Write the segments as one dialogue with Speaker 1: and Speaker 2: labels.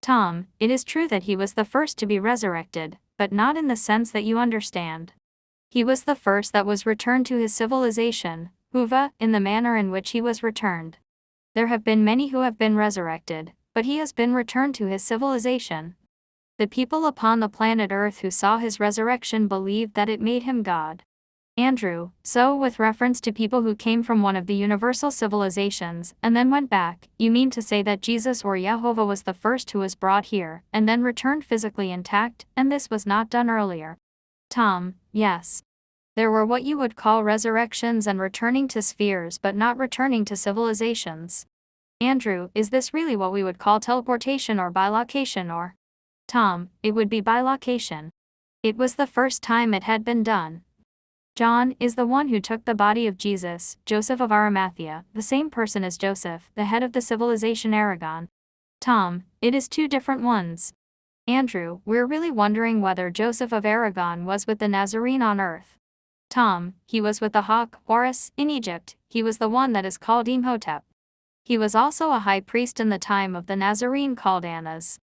Speaker 1: Tom, it is true that he was the first to be resurrected, but not in the sense that you understand. He was the first that was returned to his civilization, Huva, in the manner in which he was returned. There have been many who have been resurrected, but he has been returned to his civilization. The people upon the planet Earth who saw his resurrection believed that it made him God. Andrew, so with reference to people who came from one of the universal civilizations and then went back, you mean to say that Jesus or Jehovah was the first who was brought here and then returned physically intact, and this was not done earlier? Tom, yes. There were what you would call resurrections and returning to spheres but not returning to civilizations. Andrew, is this really what we would call teleportation or bilocation or? Tom, it would be bilocation. It was the first time it had been done. John is the one who took the body of Jesus, Joseph of Arimathea, the same person as Joseph, the head of the civilization Aragon. Tom, it is two different ones. Andrew, we're really wondering whether Joseph of Aragon was with the Nazarene on earth. Tom, he was with the hawk, Horus, in Egypt. He was the one that is called Imhotep. He was also a high priest in the time of the Nazarene called Annas.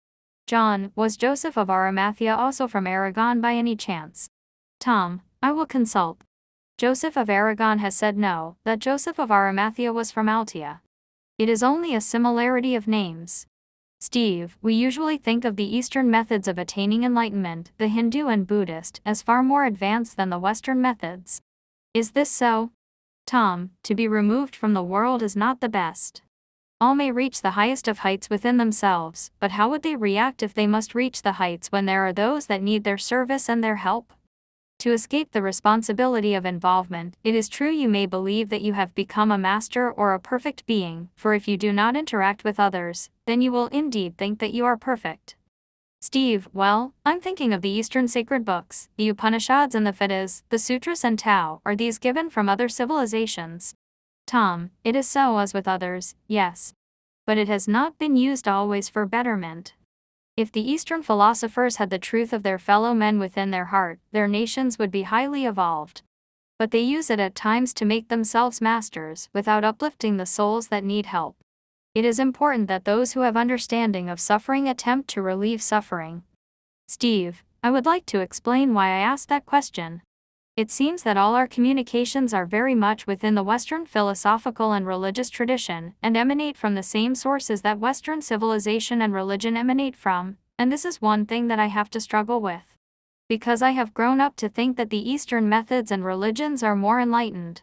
Speaker 1: John, was Joseph of Arimathea also from Aragon by any chance? Tom, I will consult. Joseph of Aragon has said no, that Joseph of Arimathea was from Altea. It is only a similarity of names. Steve, we usually think of the Eastern methods of attaining enlightenment, the Hindu and Buddhist, as far more advanced than the Western methods. Is this so? Tom, to be removed from the world is not the best. All may reach the highest of heights within themselves, but how would they react if they must reach the heights when there are those that need their service and their help? To escape the responsibility of involvement, it is true you may believe that you have become a master or a perfect being, for if you do not interact with others, then you will indeed think that you are perfect. Steve, well, I'm thinking of the Eastern sacred books, the Upanishads and the Vedas, the Sutras and Tao. Are these given from other civilizations? Tom, it is so as with others, yes. But it has not been used always for betterment. If the Eastern philosophers had the truth of their fellow men within their heart, their nations would be highly evolved. But they use it at times to make themselves masters, without uplifting the souls that need help. It is important that those who have understanding of suffering attempt to relieve suffering. Steve, I would like to explain why I asked that question. It seems that all our communications are very much within the Western philosophical and religious tradition, and emanate from the same sources that Western civilization and religion emanate from, and this is one thing that I have to struggle with. Because I have grown up to think that the Eastern methods and religions are more enlightened.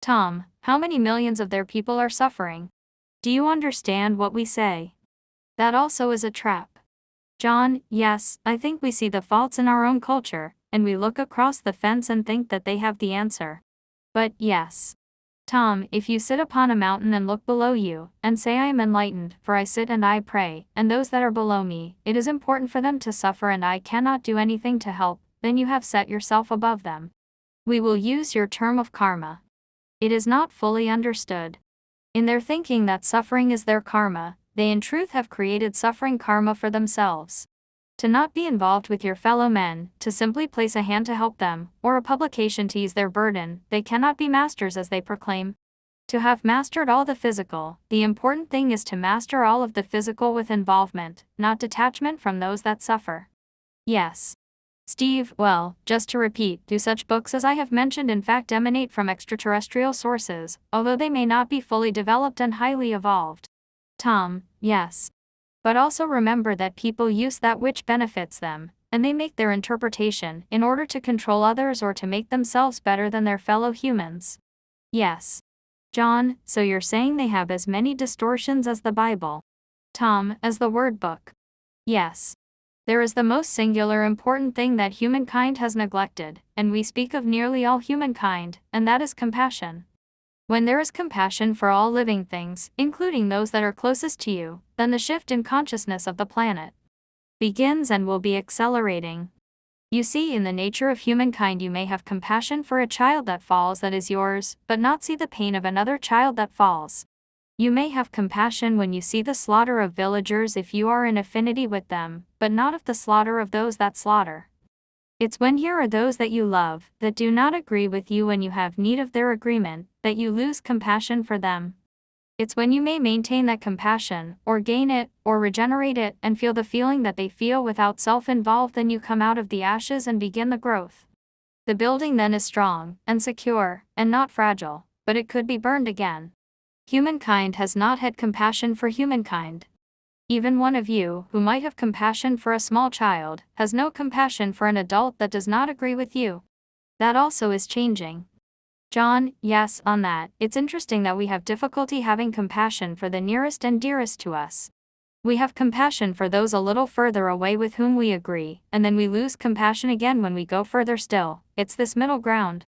Speaker 1: Tom, how many millions of their people are suffering? Do you understand what we say? That also is a trap. John, yes, I think we see the faults in our own culture, and we look across the fence and think that they have the answer. But, yes. Tom, if you sit upon a mountain and look below you, and say I am enlightened, for I sit and I pray, and those that are below me, it is important for them to suffer and I cannot do anything to help, then you have set yourself above them. We will use your term of karma. It is not fully understood. In their thinking that suffering is their karma, they in truth have created suffering karma for themselves. To not be involved with your fellow men, to simply place a hand to help them, or a publication to ease their burden, they cannot be masters as they proclaim. To have mastered all the physical, the important thing is to master all of the physical with involvement, not detachment from those that suffer. Yes. Steve, well, just to repeat, do such books as I have mentioned in fact emanate from extraterrestrial sources, although they may not be fully developed and highly evolved? Tom, yes. But also remember that people use that which benefits them, and they make their interpretation in order to control others or to make themselves better than their fellow humans. Yes. John, so you're saying they have as many distortions as the Bible? Tom, as the word book? Yes. There is the most singular important thing that humankind has neglected, and we speak of nearly all humankind, and that is compassion. When there is compassion for all living things, including those that are closest to you, then the shift in consciousness of the planet begins and will be accelerating. You see, in the nature of humankind you may have compassion for a child that falls that is yours, but not see the pain of another child that falls. You may have compassion when you see the slaughter of villagers if you are in affinity with them, but not of the slaughter of those that slaughter. It's when here are those that you love, that do not agree with you when you have need of their agreement, that you lose compassion for them. It's when you may maintain that compassion, or gain it, or regenerate it, and feel the feeling that they feel without self-involved, then you come out of the ashes and begin the growth. The building then is strong, and secure, and not fragile, but it could be burned again. Humankind has not had compassion for humankind. Even one of you, who might have compassion for a small child, has no compassion for an adult that does not agree with you. That also is changing. John, yes, on that, it's interesting that we have difficulty having compassion for the nearest and dearest to us. We have compassion for those a little further away with whom we agree, and then we lose compassion again when we go further still. It's this middle ground.